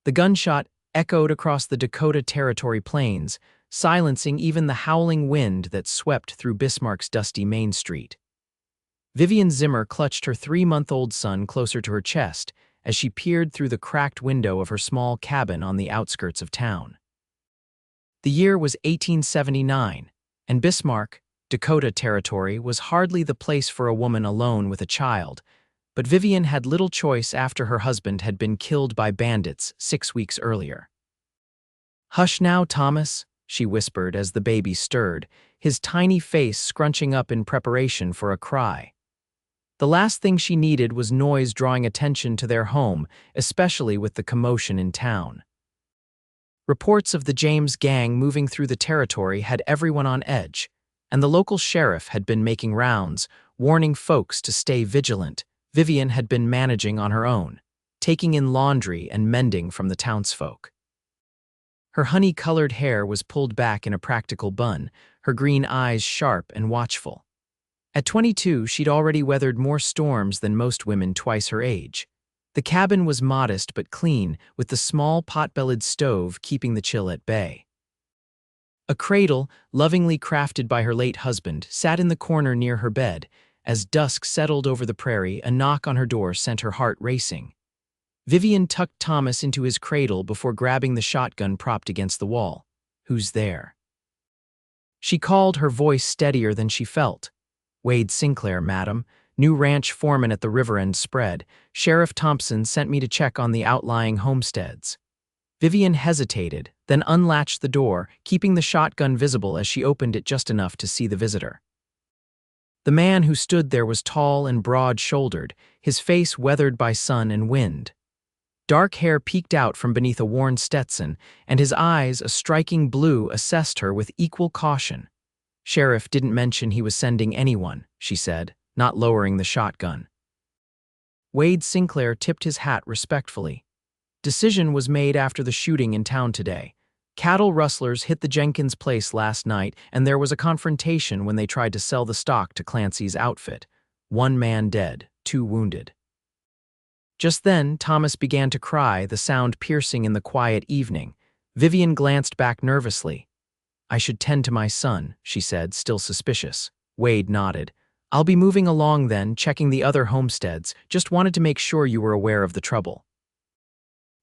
The gunshot echoed across the Dakota Territory plains, silencing even the howling wind that swept through Bismarck's dusty Main Street. Vivian Zimmer clutched her 3-month-old son closer to her chest as she peered through the cracked window of her small cabin on the outskirts of town. The year was 1879, and Bismarck, Dakota Territory, was hardly the place for a woman alone with a child, but Vivian had little choice after her husband had been killed by bandits 6 weeks earlier. "Hush now, Thomas," she whispered as the baby stirred, his tiny face scrunching up in preparation for a cry. The last thing she needed was noise drawing attention to their home, especially with the commotion in town. Reports of the James gang moving through the territory had everyone on edge, and the local sheriff had been making rounds, warning folks to stay vigilant. Vivian had been managing on her own, taking in laundry and mending from the townsfolk. Her honey-colored hair was pulled back in a practical bun, her green eyes sharp and watchful. At 22, she'd already weathered more storms than most women twice her age. The cabin was modest but clean, with the small pot-bellied stove keeping the chill at bay. A cradle, lovingly crafted by her late husband, sat in the corner near her bed. As dusk settled over the prairie, a knock on her door sent her heart racing. Vivian tucked Thomas into his cradle before grabbing the shotgun propped against the wall. "Who's there?" She called, her voice steadier than she felt. "Wade Sinclair, madam. New ranch foreman at the river end spread. Sheriff Thompson sent me to check on the outlying homesteads." Vivian hesitated, then unlatched the door, keeping the shotgun visible as she opened it just enough to see the visitor. The man who stood there was tall and broad-shouldered, his face weathered by sun and wind. Dark hair peeked out from beneath a worn Stetson, and his eyes, a striking blue, assessed her with equal caution. "Sheriff didn't mention he was sending anyone," she said, not lowering the shotgun. Wade Sinclair tipped his hat respectfully. "Decision was made after the shooting in town today. Cattle rustlers hit the Jenkins place last night, and there was a confrontation when they tried to sell the stock to Clancy's outfit. 1 man dead, 2 wounded." Just then, Thomas began to cry, the sound piercing in the quiet evening. Vivian glanced back nervously. "I should tend to my son," she said, still suspicious. Wade nodded. "I'll be moving along then, checking the other homesteads. Just wanted to make sure you were aware of the trouble."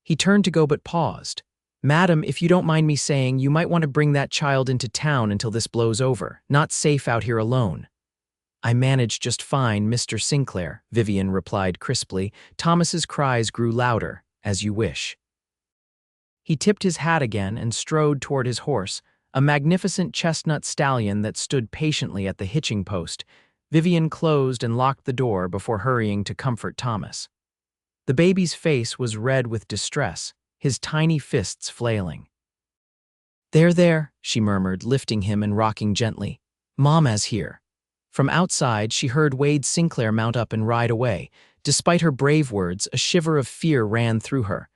He turned to go but paused. "Madam, if you don't mind me saying, you might want to bring that child into town until this blows over. Not safe out here alone." "I managed just fine, Mr. Sinclair," Vivian replied crisply. Thomas's cries grew louder. "As you wish." He tipped his hat again and strode toward his horse, a magnificent chestnut stallion that stood patiently at the hitching post. Vivian closed and locked the door before hurrying to comfort Thomas. The baby's face was red with distress, his tiny fists flailing. There," she murmured, lifting him and rocking gently. "Mama's here." From outside, she heard Wade Sinclair mount up and ride away. Despite her brave words, a shiver of fear ran through her.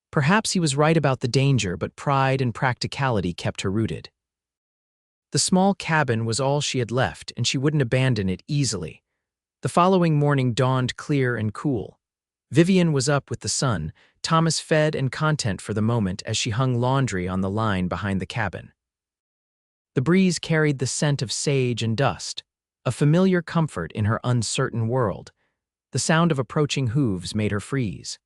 Perhaps he was right about the danger, but pride and practicality kept her rooted. The small cabin was all she had left, and she wouldn't abandon it easily. The following morning dawned clear and cool. Vivian was up with the sun, Thomas fed and content for the moment as she hung laundry on the line behind the cabin. The breeze carried the scent of sage and dust, a familiar comfort in her uncertain world. The sound of approaching hooves made her freeze.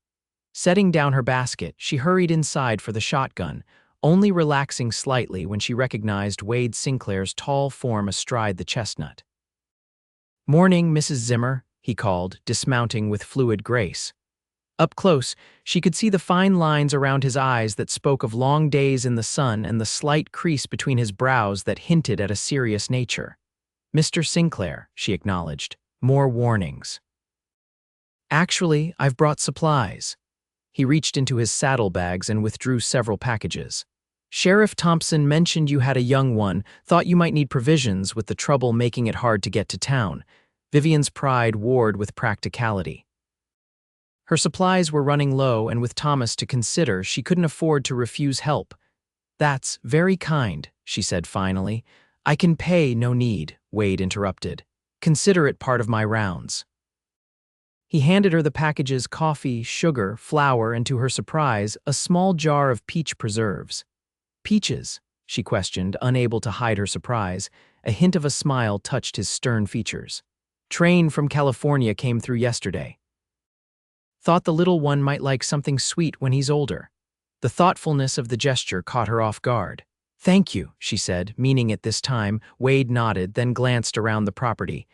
Setting down her basket, she hurried inside for the shotgun, only relaxing slightly when she recognized Wade Sinclair's tall form astride the chestnut. "Morning, Mrs. Zimmer," he called, dismounting with fluid grace. Up close, she could see the fine lines around his eyes that spoke of long days in the sun and the slight crease between his brows that hinted at a serious nature. "Mr. Sinclair," she acknowledged. "More warnings." "Actually, I've brought supplies." He reached into his saddlebags and withdrew several packages. "Sheriff Thompson mentioned you had a young one, thought you might need provisions with the trouble making it hard to get to town." Vivian's pride warred with practicality. Her supplies were running low, and with Thomas to consider, she couldn't afford to refuse help. "That's very kind," she said finally. "I can pay, no need," Wade interrupted. "Consider it part of my rounds." He handed her the packages: coffee, sugar, flour, and to her surprise, a small jar of peach preserves. Peaches? She questioned, unable to hide her surprise. A hint of a smile touched his stern features. Train from California came through yesterday. Thought the little one might like something sweet when he's older. The thoughtfulness of the gesture caught her off guard. Thank you, she said, meaning it this time. Wade nodded, then glanced around the property.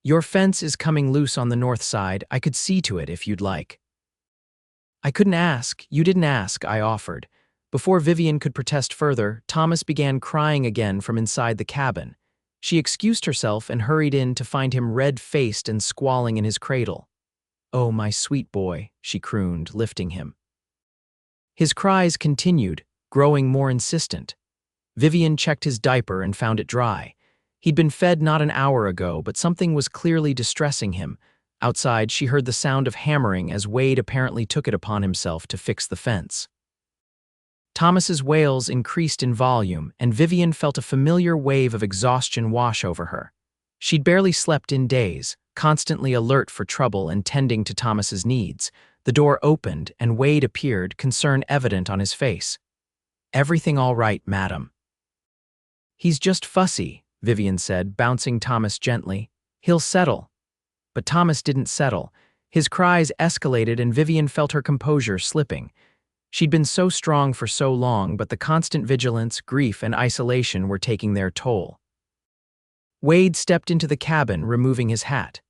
Your fence is coming loose on the north side. I could see to it if you'd like. I couldn't ask. You didn't ask, I offered. Before Vivian could protest further, Thomas began crying again from inside the cabin. She excused herself and hurried in to find him red-faced and squalling in his cradle. Oh, my sweet boy, she crooned, lifting him. His cries continued, growing more insistent. Vivian checked his diaper and found it dry. He'd been fed not an hour ago, but something was clearly distressing him. Outside, she heard the sound of hammering as Wade apparently took it upon himself to fix the fence. Thomas's wails increased in volume, and Vivian felt a familiar wave of exhaustion wash over her. She'd barely slept in days, constantly alert for trouble and tending to Thomas's needs. The door opened, and Wade appeared, concern evident on his face. Everything all right, madam? He's just fussy, Vivian said, bouncing Thomas gently. He'll settle. But Thomas didn't settle. His cries escalated, and Vivian felt her composure slipping. She'd been so strong for so long, but the constant vigilance, grief, and isolation were taking their toll. Wade stepped into the cabin, removing his hat.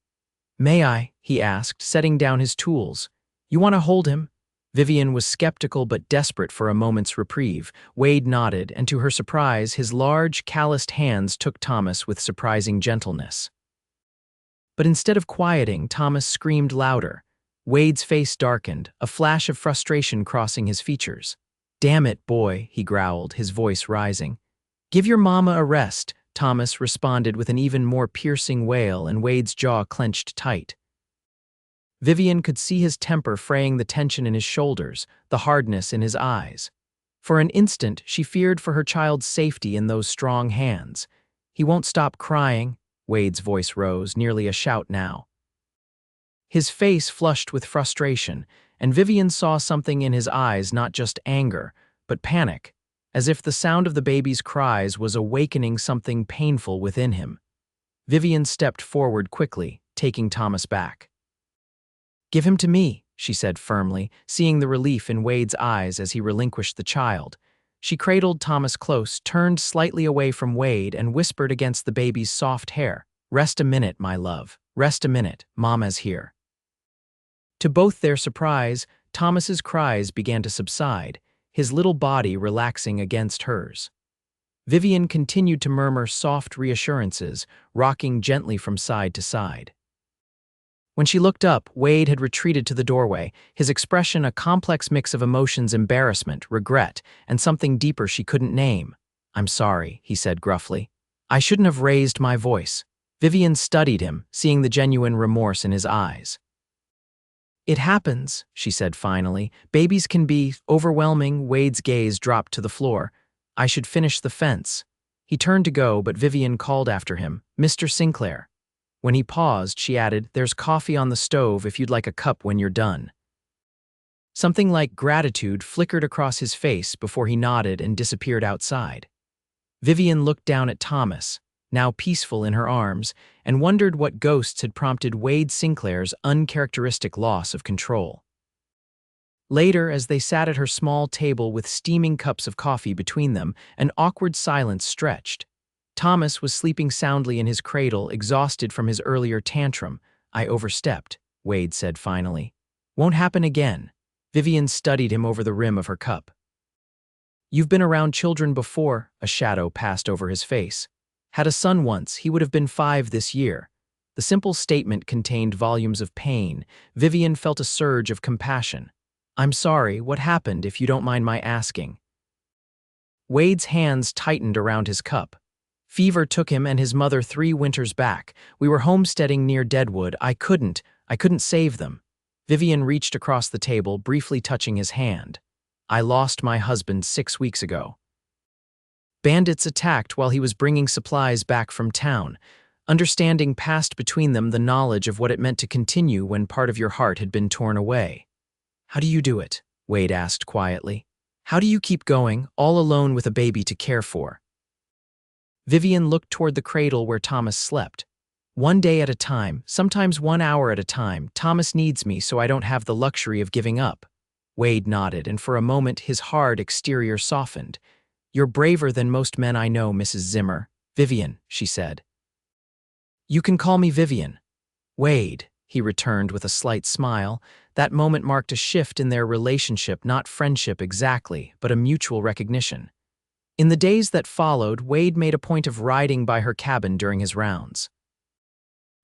May I? He asked, setting down his tools. You want to hold him? Vivian was skeptical but desperate for a moment's reprieve. Wade nodded, and to her surprise, his large, calloused hands took Thomas with surprising gentleness. But instead of quieting, Thomas screamed louder. Wade's face darkened, a flash of frustration crossing his features. Damn it, boy, he growled, his voice rising. Give your mama a rest, Thomas responded with an even more piercing wail, and Wade's jaw clenched tight. Vivian could see his temper fraying, the tension in his shoulders, the hardness in his eyes. For an instant, she feared for her child's safety in those strong hands. He won't stop crying, Wade's voice rose, nearly a shout now. His face flushed with frustration, and Vivian saw something in his eyes, not just anger, but panic, as if the sound of the baby's cries was awakening something painful within him. Vivian stepped forward quickly, taking Thomas back. Give him to me, she said firmly, seeing the relief in Wade's eyes as he relinquished the child. She cradled Thomas close, turned slightly away from Wade, and whispered against the baby's soft hair, Rest a minute, my love. Rest a minute. Mama's here. To both their surprise, Thomas's cries began to subside, his little body relaxing against hers. Vivian continued to murmur soft reassurances, rocking gently from side to side. When she looked up, Wade had retreated to the doorway, his expression a complex mix of emotions: embarrassment, regret, and something deeper she couldn't name. I'm sorry, he said gruffly. I shouldn't have raised my voice. Vivian studied him, seeing the genuine remorse in his eyes. It happens, she said finally. Babies can be overwhelming. Wade's gaze dropped to the floor. I should finish the fence. He turned to go, but Vivian called after him, Mr. Sinclair. When he paused, she added, There's coffee on the stove if you'd like a cup when you're done. Something like gratitude flickered across his face before he nodded and disappeared outside. Vivian looked down at Thomas, now peaceful in her arms, and wondered what ghosts had prompted Wade Sinclair's uncharacteristic loss of control. Later, as they sat at her small table with steaming cups of coffee between them, an awkward silence stretched. Thomas was sleeping soundly in his cradle, exhausted from his earlier tantrum. I overstepped, Wade said finally. Won't happen again. Vivian studied him over the rim of her cup. You've been around children before, a shadow passed over his face. Had a son once, he would have been 5 this year. The simple statement contained volumes of pain. Vivian felt a surge of compassion. I'm sorry, what happened, if you don't mind my asking? Wade's hands tightened around his cup. Fever took him and his mother 3 winters back. We were homesteading near Deadwood. I couldn't save them. Vivian reached across the table, briefly touching his hand. I lost my husband 6 weeks ago. Bandits attacked while he was bringing supplies back from town. Understanding passed between them the knowledge of what it meant to continue when part of your heart had been torn away. "How do you do it?" Wade asked quietly. "How do you keep going, all alone with a baby to care for?" Vivian looked toward the cradle where Thomas slept. "One day at a time, sometimes 1 hour at a time. Thomas needs me, so I don't have the luxury of giving up." Wade nodded, and for a moment his hard exterior softened. "You're braver than most men I know, Mrs. Zimmer." "Vivian," she said. "You can call me Vivian." "Wade," he returned with a slight smile. That moment marked a shift in their relationship, not friendship exactly, but a mutual recognition. In the days that followed, Wade made a point of riding by her cabin during his rounds.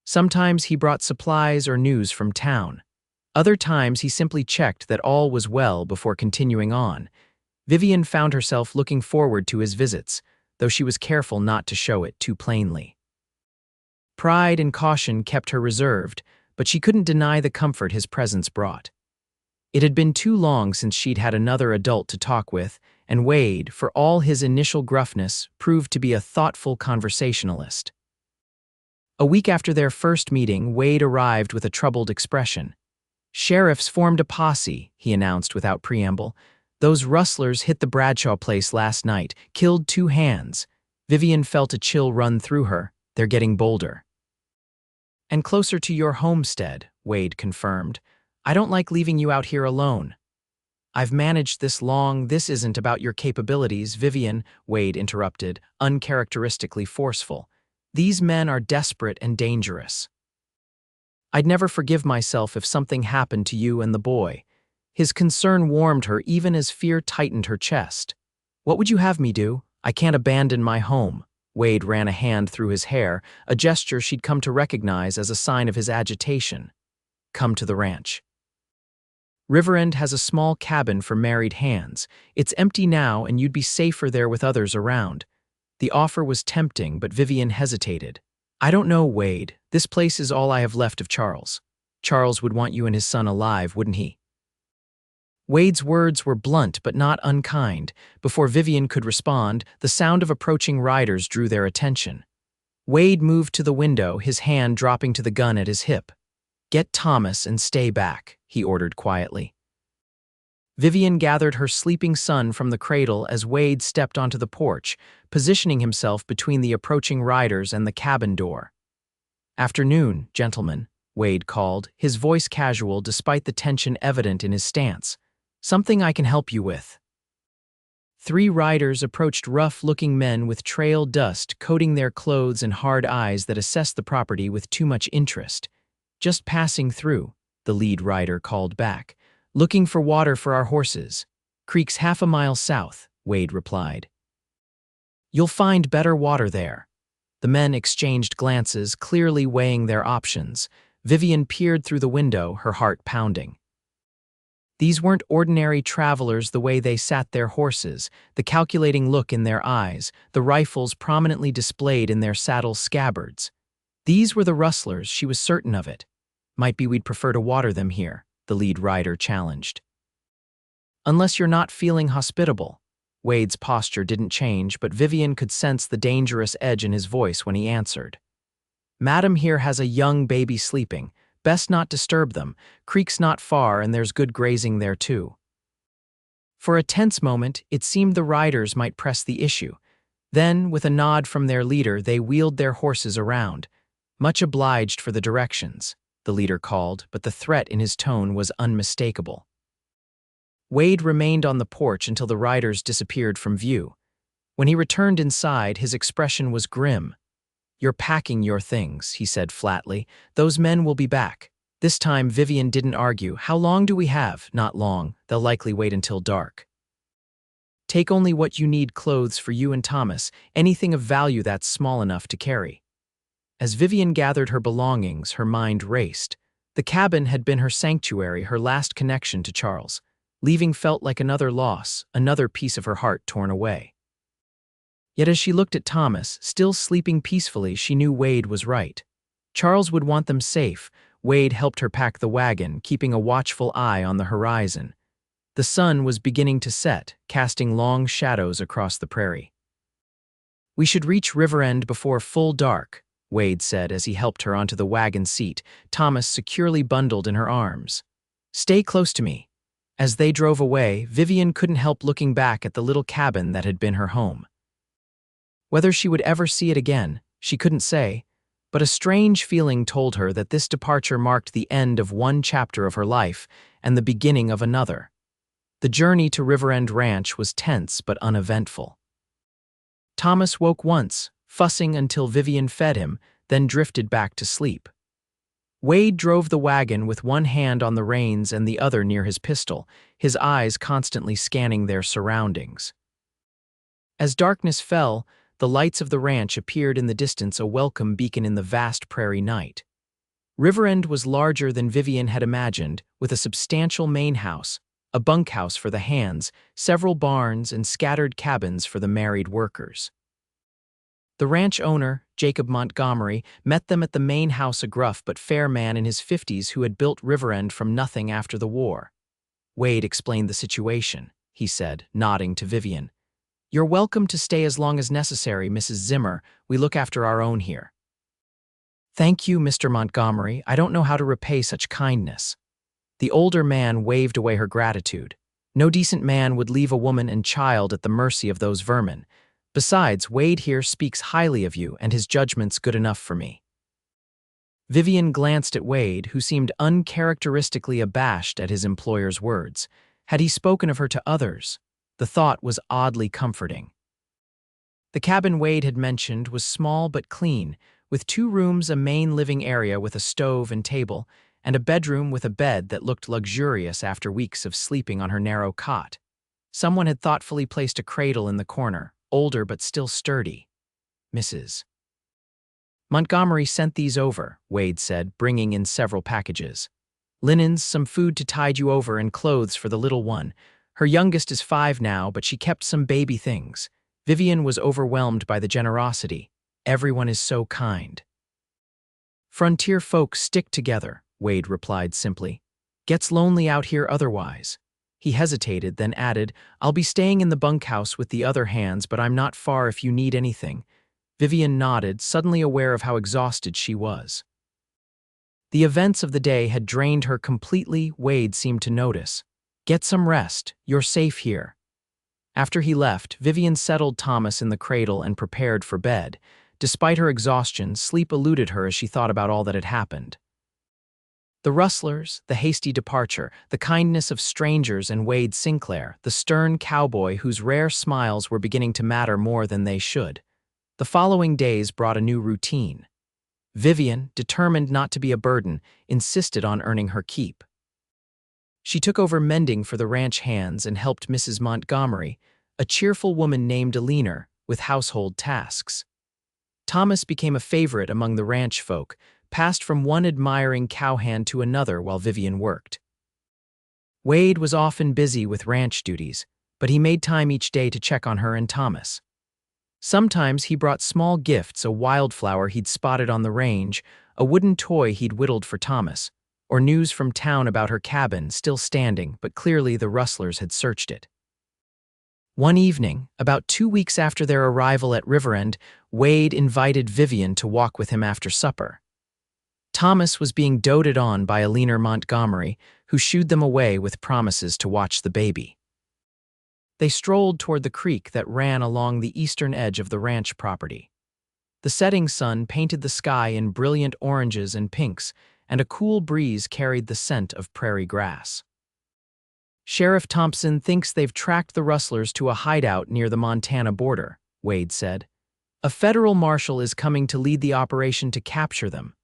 Sometimes he brought supplies or news from town. Other times he simply checked that all was well before continuing on. Vivian found herself looking forward to his visits, though she was careful not to show it too plainly. Pride and caution kept her reserved, but she couldn't deny the comfort his presence brought. It had been too long since she'd had another adult to talk with, and Wade, for all his initial gruffness, proved to be a thoughtful conversationalist. A week after their first meeting, Wade arrived with a troubled expression. "Sheriffs formed a posse," he announced without preamble. "Those rustlers hit the Bradshaw place last night, killed 2 hands. Vivian felt a chill run through her. "They're getting bolder." "And closer to your homestead," Wade confirmed. "I don't like leaving you out here alone." "I've managed this long. This isn't about your capabilities, Vivian," Wade interrupted, uncharacteristically forceful. "These men are desperate and dangerous. I'd never forgive myself if something happened to you and the boy." His concern warmed her even as fear tightened her chest. "What would you have me do? I can't abandon my home." Wade ran a hand through his hair, a gesture she'd come to recognize as a sign of his agitation. "Come to the ranch. Riverend has a small cabin for married hands. It's empty now, and you'd be safer there with others around." The offer was tempting, but Vivian hesitated. "I don't know, Wade. This place is all I have left of Charles. Charles would want you and his son alive, wouldn't he?" Wade's words were blunt but not unkind. Before Vivian could respond, the sound of approaching riders drew their attention. Wade moved to the window, his hand dropping to the gun at his hip. "Get Thomas and stay back," he ordered quietly. Vivian gathered her sleeping son from the cradle as Wade stepped onto the porch, positioning himself between the approaching riders and the cabin door. "Afternoon, gentlemen," Wade called, his voice casual despite the tension evident in his stance. "Something I can help you with." 3 riders approached rough-looking men with trail dust coating their clothes and hard eyes that assessed the property with too much interest. "Just passing through," the lead rider called back. "Looking for water for our horses. Creek's half a mile south," Wade replied. "You'll find better water there." The men exchanged glances, clearly weighing their options. Vivian peered through the window, her heart pounding. These weren't ordinary travelers the way they sat their horses, the calculating look in their eyes, the rifles prominently displayed in their saddle scabbards. These were the rustlers, she was certain of it. "Might be we'd prefer to water them here," the lead rider challenged. "Unless you're not feeling hospitable." Wade's posture didn't change, but Vivian could sense the dangerous edge in his voice when he answered. "Madam here has a young baby sleeping. Best not disturb them. Creek's not far, and there's good grazing there too." For a tense moment, it seemed the riders might press the issue. Then, with a nod from their leader, they wheeled their horses around. "Much obliged for the directions," the leader called, but the threat in his tone was unmistakable. Wade remained on the porch until the riders disappeared from view. When he returned inside, his expression was grim. "You're packing your things," he said flatly. "Those men will be back." This time, Vivian didn't argue. "How long do we have?" "Not long. They'll likely wait until dark." "Take only what you need, clothes for you and Thomas, anything of value that's small enough to carry." As Vivian gathered her belongings, her mind raced. The cabin had been her sanctuary, her last connection to Charles. Leaving felt like another loss, another piece of her heart torn away. Yet as she looked at Thomas, still sleeping peacefully, she knew Wade was right. Charles would want them safe. Wade helped her pack the wagon, keeping a watchful eye on the horizon. The sun was beginning to set, casting long shadows across the prairie. "We should reach River End before full dark," Wade said as he helped her onto the wagon seat, Thomas securely bundled in her arms. "Stay close to me." As they drove away, Vivian couldn't help looking back at the little cabin that had been her home. Whether she would ever see it again, she couldn't say, but a strange feeling told her that this departure marked the end of one chapter of her life and the beginning of another. The journey to Riverend Ranch was tense but uneventful. Thomas woke once, fussing until Vivian fed him, then drifted back to sleep. Wade drove the wagon with one hand on the reins and the other near his pistol, his eyes constantly scanning their surroundings. As darkness fell, the lights of the ranch appeared in the distance, a welcome beacon in the vast prairie night. Riverend was larger than Vivian had imagined, with a substantial main house, a bunkhouse for the hands, several barns, and scattered cabins for the married workers. The ranch owner, Jacob Montgomery, met them at the main house, a gruff but fair man in his 50s who had built Riverend from nothing after the war. Wade explained the situation, he said, nodding to Vivian. "You're welcome to stay as long as necessary, Mrs. Zimmer. We look after our own here." "Thank you, Mr. Montgomery. I don't know how to repay such kindness." The older man waved away her gratitude. "No decent man would leave a woman and child at the mercy of those vermin. Besides, Wade here speaks highly of you, and his judgment's good enough for me." Vivian glanced at Wade, who seemed uncharacteristically abashed at his employer's words. Had he spoken of her to others? The thought was oddly comforting. The cabin Wade had mentioned was small but clean, with 2 rooms, a main living area with a stove and table, and a bedroom with a bed that looked luxurious after weeks of sleeping on her narrow cot. Someone had thoughtfully placed a cradle in the corner, older but still sturdy. "Mrs. Montgomery sent these over," Wade said, bringing in several packages. "Linens, some food to tide you over, and clothes for the little one. Her youngest is 5 now, but she kept some baby things." Vivian was overwhelmed by the generosity. "Everyone is so kind." "Frontier folks stick together," Wade replied simply. "Gets lonely out here otherwise." He hesitated, then added, "I'll be staying in the bunkhouse with the other hands, but I'm not far if you need anything." Vivian nodded, suddenly aware of how exhausted she was. The events of the day had drained her completely, Wade seemed to notice. "Get some rest. You're safe here." After he left, Vivian settled Thomas in the cradle and prepared for bed. Despite her exhaustion, sleep eluded her as she thought about all that had happened. The rustlers, the hasty departure, the kindness of strangers, and Wade Sinclair, the stern cowboy whose rare smiles were beginning to matter more than they should. The following days brought a new routine. Vivian, determined not to be a burden, insisted on earning her keep. She took over mending for the ranch hands and helped Mrs. Montgomery, a cheerful woman named Alina, with household tasks. Thomas became a favorite among the ranch folk, passed from one admiring cowhand to another while Vivian worked. Wade was often busy with ranch duties, but he made time each day to check on her and Thomas. Sometimes he brought small gifts, a wildflower he'd spotted on the range, a wooden toy he'd whittled for Thomas, or news from town about her cabin, still standing, but clearly the rustlers had searched it. One evening, about 2 weeks after their arrival at Riverend, Wade invited Vivian to walk with him after supper. Thomas was being doted on by Alina Montgomery, who shooed them away with promises to watch the baby. They strolled toward the creek that ran along the eastern edge of the ranch property. The setting sun painted the sky in brilliant oranges and pinks, and a cool breeze carried the scent of prairie grass. "Sheriff Thompson thinks they've tracked the rustlers to a hideout near the Montana border," Wade said. "A federal marshal is coming to lead the operation to capture them."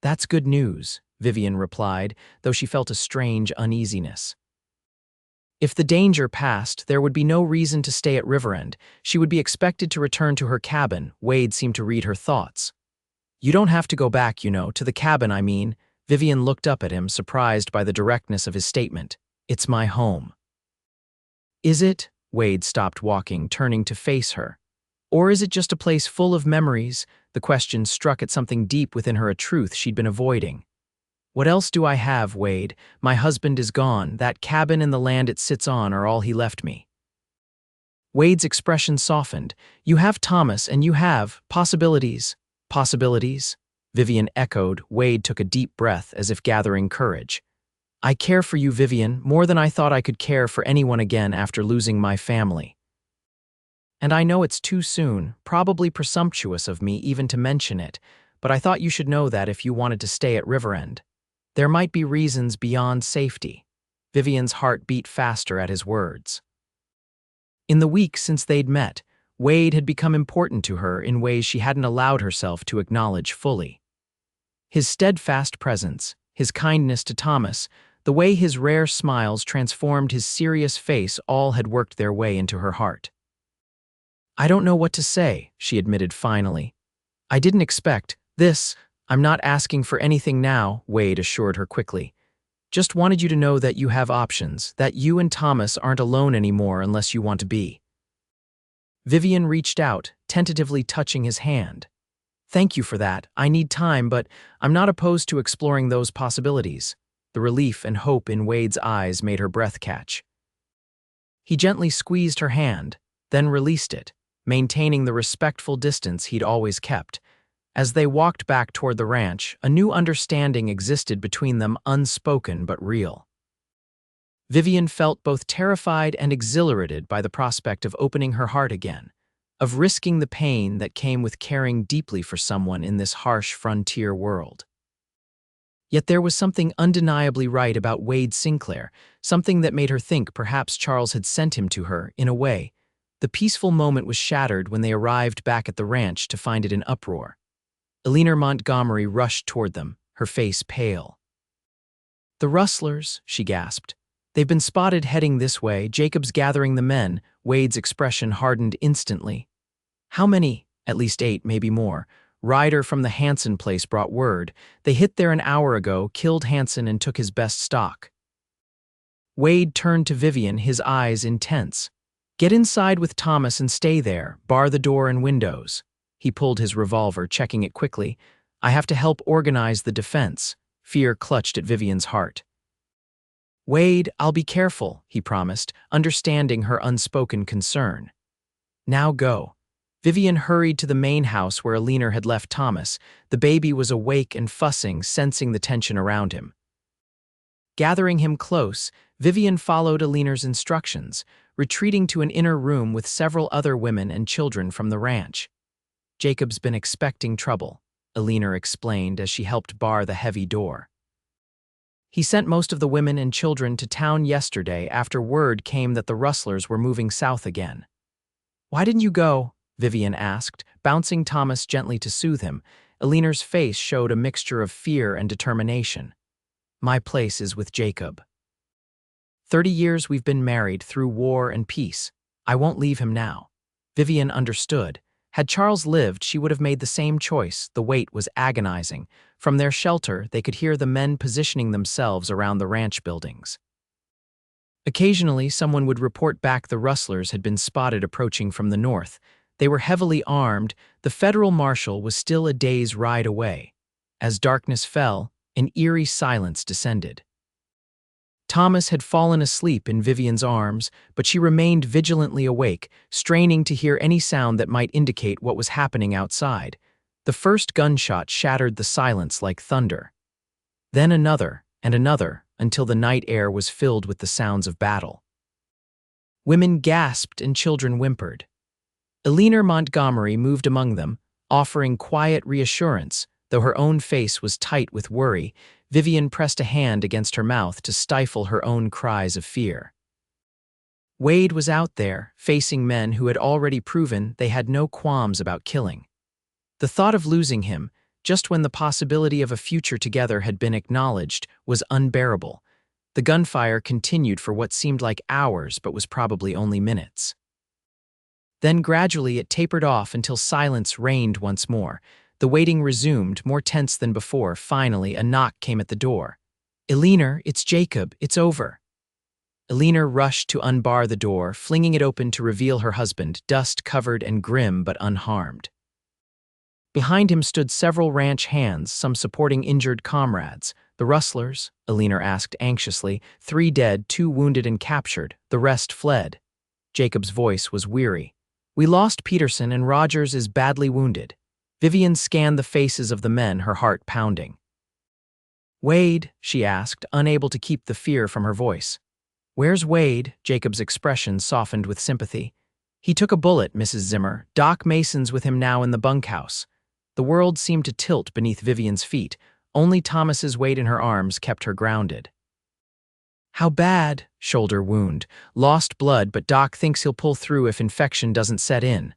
"That's good news," Vivian replied, though she felt a strange uneasiness. If the danger passed, there would be no reason to stay at Riverend. She would be expected to return to her cabin. Wade seemed to read her thoughts. "You don't have to go back, to the cabin, I mean." Vivian looked up at him, surprised by the directness of his statement. "It's my home." "Is it?" Wade stopped walking, turning to face her. "Or is it just a place full of memories?" The question struck at something deep within her, a truth she'd been avoiding. "What else do I have, Wade? My husband is gone. That cabin and the land it sits on are all he left me." Wade's expression softened. "You have Thomas, and you have possibilities." Possibilities? Vivian echoed. Wade took a deep breath as if gathering courage. I care for you, Vivian, more than I thought I could care for anyone again after losing my family. And I know it's too soon, probably presumptuous of me even to mention it, but I thought you should know that if you wanted to stay at Riverend. There might be reasons beyond safety. Vivian's heart beat faster at his words. In the weeks since they'd met, Wade had become important to her in ways she hadn't allowed herself to acknowledge fully. His steadfast presence, his kindness to Thomas, the way his rare smiles transformed his serious face all had worked their way into her heart. I don't know what to say, she admitted finally. I didn't expect this. I'm not asking for anything now, Wade assured her quickly. Just wanted you to know that you have options, that you and Thomas aren't alone anymore unless you want to be. Vivian reached out, tentatively touching his hand. Thank you for that. I need time, but I'm not opposed to exploring those possibilities. The relief and hope in Wade's eyes made her breath catch. He gently squeezed her hand, then released it, maintaining the respectful distance he'd always kept. As they walked back toward the ranch, a new understanding existed between them, unspoken but real. Vivian felt both terrified and exhilarated by the prospect of opening her heart again, of risking the pain that came with caring deeply for someone in this harsh frontier world. Yet there was something undeniably right about Wade Sinclair, something that made her think perhaps Charles had sent him to her, in a way. The peaceful moment was shattered when they arrived back at the ranch to find it in uproar. Eleanor Montgomery rushed toward them, her face pale. The rustlers, she gasped. They've been spotted heading this way, Jacob's gathering the men. Wade's expression hardened instantly. How many? At least 8, maybe more. Ryder from the Hanson place brought word. They hit there an hour ago, killed Hanson and took his best stock. Wade turned to Vivian, his eyes intense. Get inside with Thomas and stay there, bar the door and windows. He pulled his revolver, checking it quickly. I have to help organize the defense. Fear clutched at Vivian's heart. Wade, I'll be careful, he promised, understanding her unspoken concern. Now go. Vivian hurried to the main house where Eleanor had left Thomas. The baby was awake and fussing, sensing the tension around him. Gathering him close, Vivian followed Eleanor's instructions, retreating to an inner room with several other women and children from the ranch. Jacob's been expecting trouble, Eleanor explained as she helped bar the heavy door. He sent most of the women and children to town yesterday after word came that the rustlers were moving south again. Why didn't you go? Vivian asked, bouncing Thomas gently to soothe him. Eleanor's face showed a mixture of fear and determination. My place is with Jacob. 30 years we've been married through war and peace. I won't leave him now. Vivian understood. Had Charles lived, she would have made the same choice. The wait was agonizing. From their shelter, they could hear the men positioning themselves around the ranch buildings. Occasionally, someone would report back the rustlers had been spotted approaching from the north. They were heavily armed. The federal marshal was still a day's ride away. As darkness fell, an eerie silence descended. Thomas had fallen asleep in Vivian's arms, but she remained vigilantly awake, straining to hear any sound that might indicate what was happening outside. The first gunshot shattered the silence like thunder. Then another, and another, until the night air was filled with the sounds of battle. Women gasped and children whimpered. Eleanor Montgomery moved among them, offering quiet reassurance. Though her own face was tight with worry, Vivian pressed a hand against her mouth to stifle her own cries of fear. Wade was out there, facing men who had already proven they had no qualms about killing. The thought of losing him, just when the possibility of a future together had been acknowledged, was unbearable. The gunfire continued for what seemed like hours but was probably only minutes. Then gradually it tapered off until silence reigned once more. The waiting resumed, more tense than before. Finally, a knock came at the door. Eleanor, it's Jacob, it's over. Eleanor rushed to unbar the door, flinging it open to reveal her husband, dust-covered and grim but unharmed. Behind him stood several ranch hands, some supporting injured comrades. The rustlers? Eleanor asked anxiously. 3 dead, 2 wounded and captured. The rest fled. Jacob's voice was weary. We lost Peterson and Rogers is badly wounded. Vivian scanned the faces of the men, her heart pounding. "Wade?" she asked, unable to keep the fear from her voice. "Where's Wade?" Jacob's expression softened with sympathy. "He took a bullet, Mrs. Zimmer. Doc Mason's with him now in the bunkhouse." The world seemed to tilt beneath Vivian's feet. Only Thomas's weight in her arms kept her grounded. "How bad?" "Shoulder wound. Lost blood, but Doc thinks he'll pull through if infection doesn't set in."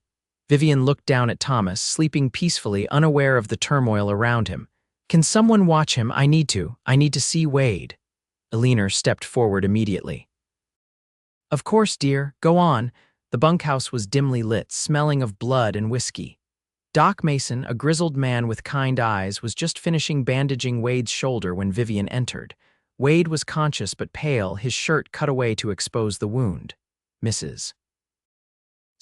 Vivian looked down at Thomas, sleeping peacefully, unaware of the turmoil around him. "Can someone watch him? I need to see Wade." Eleanor stepped forward immediately. "Of course, dear. Go on." The bunkhouse was dimly lit, smelling of blood and whiskey. Doc Mason, a grizzled man with kind eyes, was just finishing bandaging Wade's shoulder when Vivian entered. Wade was conscious but pale, his shirt cut away to expose the wound. "Mrs.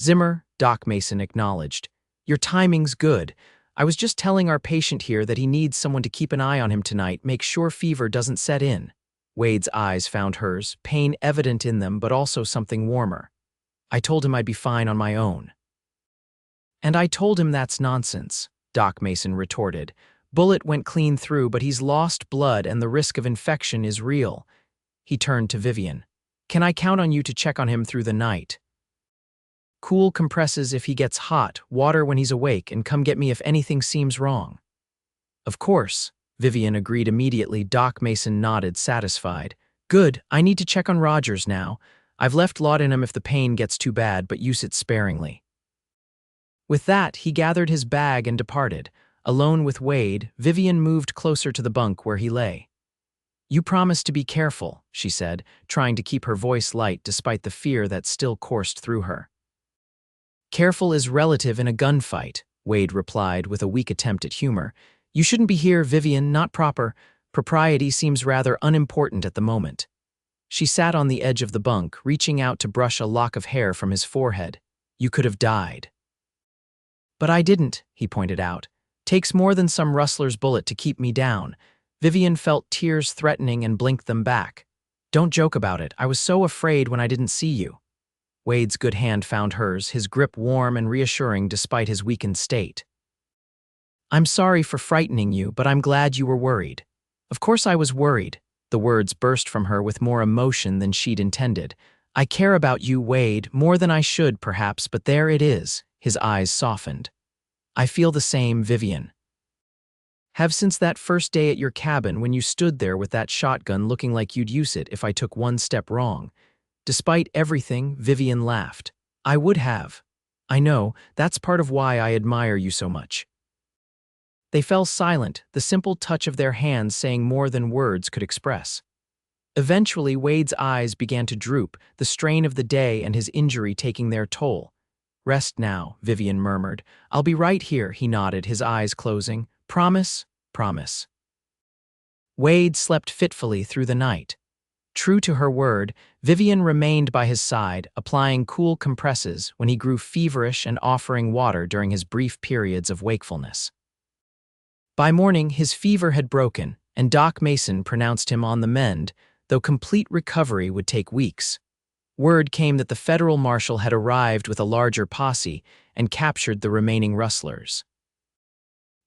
Zimmer," Doc Mason acknowledged. "Your timing's good. I was just telling our patient here that he needs someone to keep an eye on him tonight, make sure fever doesn't set in." Wade's eyes found hers, pain evident in them but also something warmer. "I told him I'd be fine on my own." "And I told him that's nonsense," Doc Mason retorted. "Bullet went clean through, but he's lost blood and the risk of infection is real." He turned to Vivian. "Can I count on you to check on him through the night? Cool compresses if he gets hot, water when he's awake, and come get me if anything seems wrong." "Of course," Vivian agreed immediately. Doc Mason nodded, satisfied. "Good, I need to check on Rogers now. I've left laudanum if the pain gets too bad, but use it sparingly." With that, he gathered his bag and departed. Alone with Wade, Vivian moved closer to the bunk where he lay. "You promised to be careful," she said, trying to keep her voice light despite the fear that still coursed through her. "Careful is relative in a gunfight," Wade replied with a weak attempt at humor. "You shouldn't be here, Vivian, not proper. Propriety seems rather unimportant at the moment." She sat on the edge of the bunk, reaching out to brush a lock of hair from his forehead. "You could have died." "But I didn't," he pointed out. "Takes more than some rustler's bullet to keep me down." Vivian felt tears threatening and blinked them back. "Don't joke about it. I was so afraid when I didn't see you." Wade's good hand found hers, his grip warm and reassuring despite his weakened state. "I'm sorry for frightening you, but I'm glad you were worried." "Of course I was worried." The words burst from her with more emotion than she'd intended. "I care about you, Wade, more than I should, perhaps, but there it is." His eyes softened. "I feel the same, Vivian. Have since that first day at your cabin when you stood there with that shotgun looking like you'd use it if I took one step wrong." Despite everything, Vivian laughed. "I would have. I know, that's part of why I admire you so much." They fell silent, the simple touch of their hands saying more than words could express. Eventually, Wade's eyes began to droop, the strain of the day and his injury taking their toll. "Rest now," Vivian murmured. "I'll be right here," he nodded, his eyes closing. "Promise?" "Promise." Wade slept fitfully through the night. True to her word, Vivian remained by his side, applying cool compresses when he grew feverish and offering water during his brief periods of wakefulness. By morning, his fever had broken, and Doc Mason pronounced him on the mend, though complete recovery would take weeks. Word came that the federal marshal had arrived with a larger posse and captured the remaining rustlers.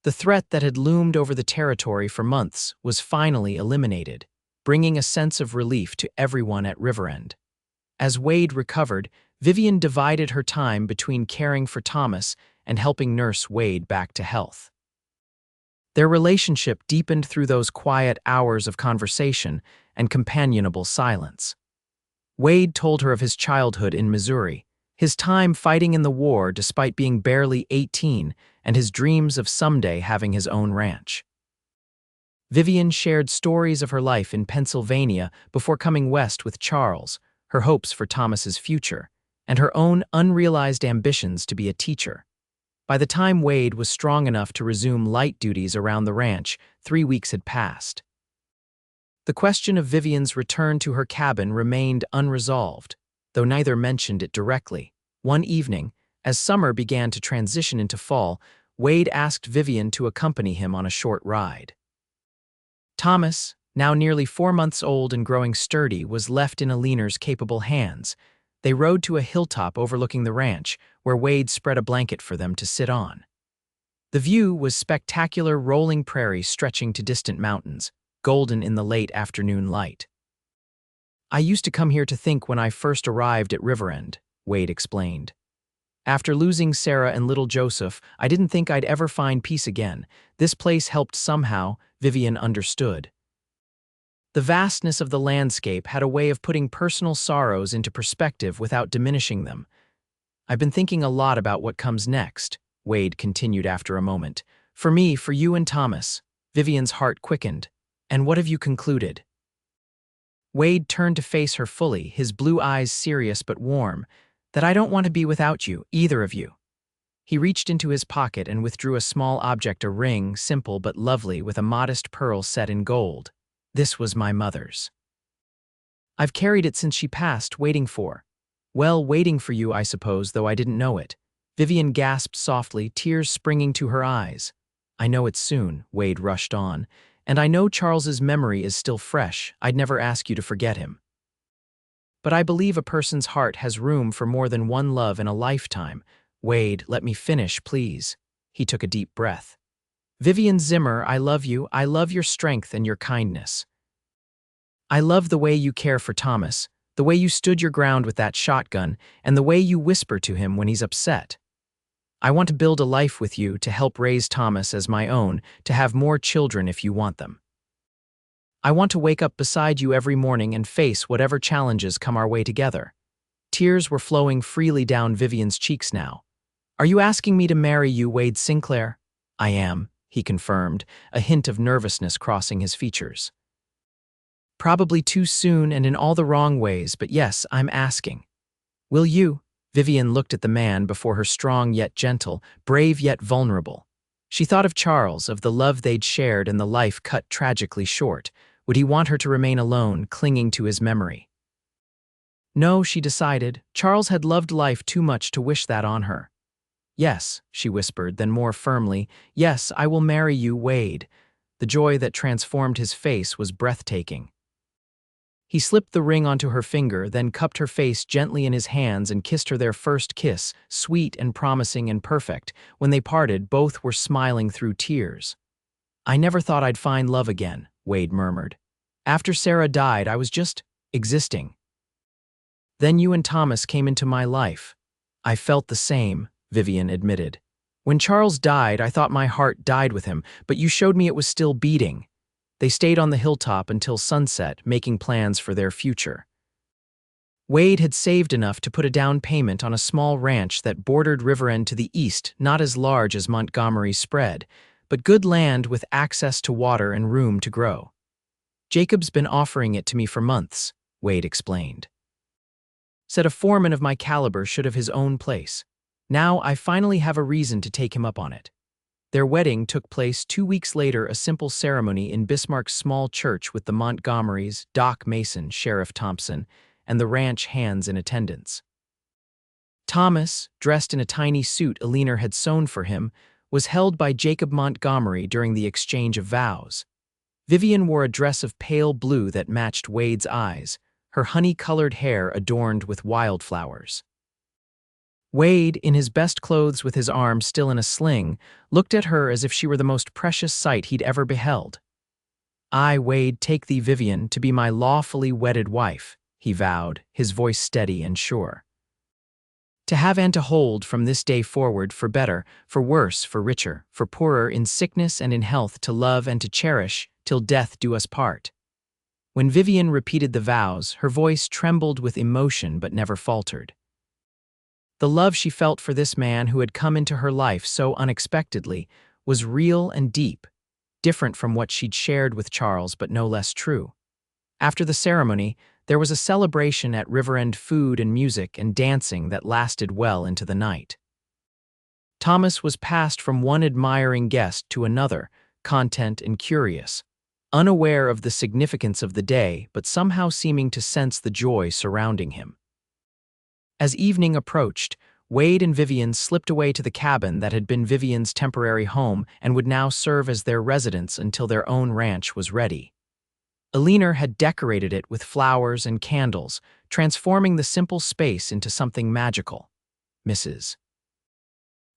The threat that had loomed over the territory for months was finally eliminated, bringing a sense of relief to everyone at Riverend. As Wade recovered, Vivian divided her time between caring for Thomas and helping nurse Wade back to health. Their relationship deepened through those quiet hours of conversation and companionable silence. Wade told her of his childhood in Missouri, his time fighting in the war despite being barely 18, and his dreams of someday having his own ranch. Vivian shared stories of her life in Pennsylvania before coming west with Charles, her hopes for Thomas's future, and her own unrealized ambitions to be a teacher. By the time Wade was strong enough to resume light duties around the ranch, 3 weeks had passed. The question of Vivian's return to her cabin remained unresolved, though neither mentioned it directly. One evening, as summer began to transition into fall, Wade asked Vivian to accompany him on a short ride. Thomas, now nearly 4 months old and growing sturdy, was left in Eleanor's capable hands. They rode to a hilltop overlooking the ranch, where Wade spread a blanket for them to sit on. The view was spectacular rolling prairie stretching to distant mountains, golden in the late afternoon light. I used to come here to think when I first arrived at Riverend, Wade explained. After losing Sarah and little Joseph, I didn't think I'd ever find peace again. This place helped somehow, Vivian understood. The vastness of the landscape had a way of putting personal sorrows into perspective without diminishing them. I've been thinking a lot about what comes next, Wade continued after a moment. For me, for you and Thomas. Vivian's heart quickened. And what have you concluded? Wade turned to face her fully, his blue eyes serious but warm. That I don't want to be without you, either of you. He reached into his pocket and withdrew a small object, a ring, simple but lovely, with a modest pearl set in gold. This was my mother's. I've carried it since she passed, waiting for you, I suppose, though I didn't know it. Vivian gasped softly, tears springing to her eyes. I know it soon, Wade rushed on. And I know Charles's memory is still fresh. I'd never ask you to forget him. But I believe a person's heart has room for more than one love in a lifetime. Wade, let me finish, please. He took a deep breath. Vivian Zimmer, I love you. I love your strength and your kindness. I love the way you care for Thomas, the way you stood your ground with that shotgun, and the way you whisper to him when he's upset. I want to build a life with you, to help raise Thomas as my own, to have more children if you want them. I want to wake up beside you every morning and face whatever challenges come our way together. Tears were flowing freely down Vivian's cheeks now. Are you asking me to marry you, Wade Sinclair? I am, he confirmed, a hint of nervousness crossing his features. Probably too soon and in all the wrong ways, but yes, I'm asking. Will you? Vivian looked at the man before her, strong yet gentle, brave yet vulnerable. She thought of Charles, of the love they'd shared and the life cut tragically short. Would he want her to remain alone, clinging to his memory? No, she decided. Charles had loved life too much to wish that on her. Yes, she whispered, then more firmly, yes, I will marry you, Wade. The joy that transformed his face was breathtaking. He slipped the ring onto her finger, then cupped her face gently in his hands and kissed her, their first kiss, sweet and promising and perfect. When they parted, both were smiling through tears. I never thought I'd find love again, Wade murmured. After Sarah died, I was just existing. Then you and Thomas came into my life. I felt the same, Vivian admitted. When Charles died, I thought my heart died with him, but you showed me it was still beating. They stayed on the hilltop until sunset, making plans for their future. Wade had saved enough to put a down payment on a small ranch that bordered Riverend to the east, not as large as Montgomery's spread, but good land with access to water and room to grow. Jacob's been offering it to me for months, Wade explained. Said a foreman of my caliber should have his own place. Now I finally have a reason to take him up on it. Their wedding took place 2 weeks later, a simple ceremony in Bismarck's small church with the Montgomerys, Doc Mason, Sheriff Thompson, and the ranch hands in attendance. Thomas, dressed in a tiny suit Eleanor had sewn for him, was held by Jacob Montgomery during the exchange of vows. Vivian wore a dress of pale blue that matched Wade's eyes, her honey-colored hair adorned with wildflowers. Wade, in his best clothes with his arm still in a sling, looked at her as if she were the most precious sight he'd ever beheld. I, Wade, take thee, Vivian, to be my lawfully wedded wife, he vowed, his voice steady and sure. To have and to hold from this day forward, for better, for worse, for richer, for poorer, in sickness and in health, to love and to cherish, till death do us part. When Vivian repeated the vows, her voice trembled with emotion but never faltered. The love she felt for this man who had come into her life so unexpectedly was real and deep, different from what she'd shared with Charles, but no less true. After the ceremony, there was a celebration at Riverend, food and music and dancing that lasted well into the night. Thomas was passed from one admiring guest to another, content and curious, unaware of the significance of the day, but somehow seeming to sense the joy surrounding him. As evening approached, Wade and Vivian slipped away to the cabin that had been Vivian's temporary home and would now serve as their residence until their own ranch was ready. Eleanor had decorated it with flowers and candles, transforming the simple space into something magical. Mrs.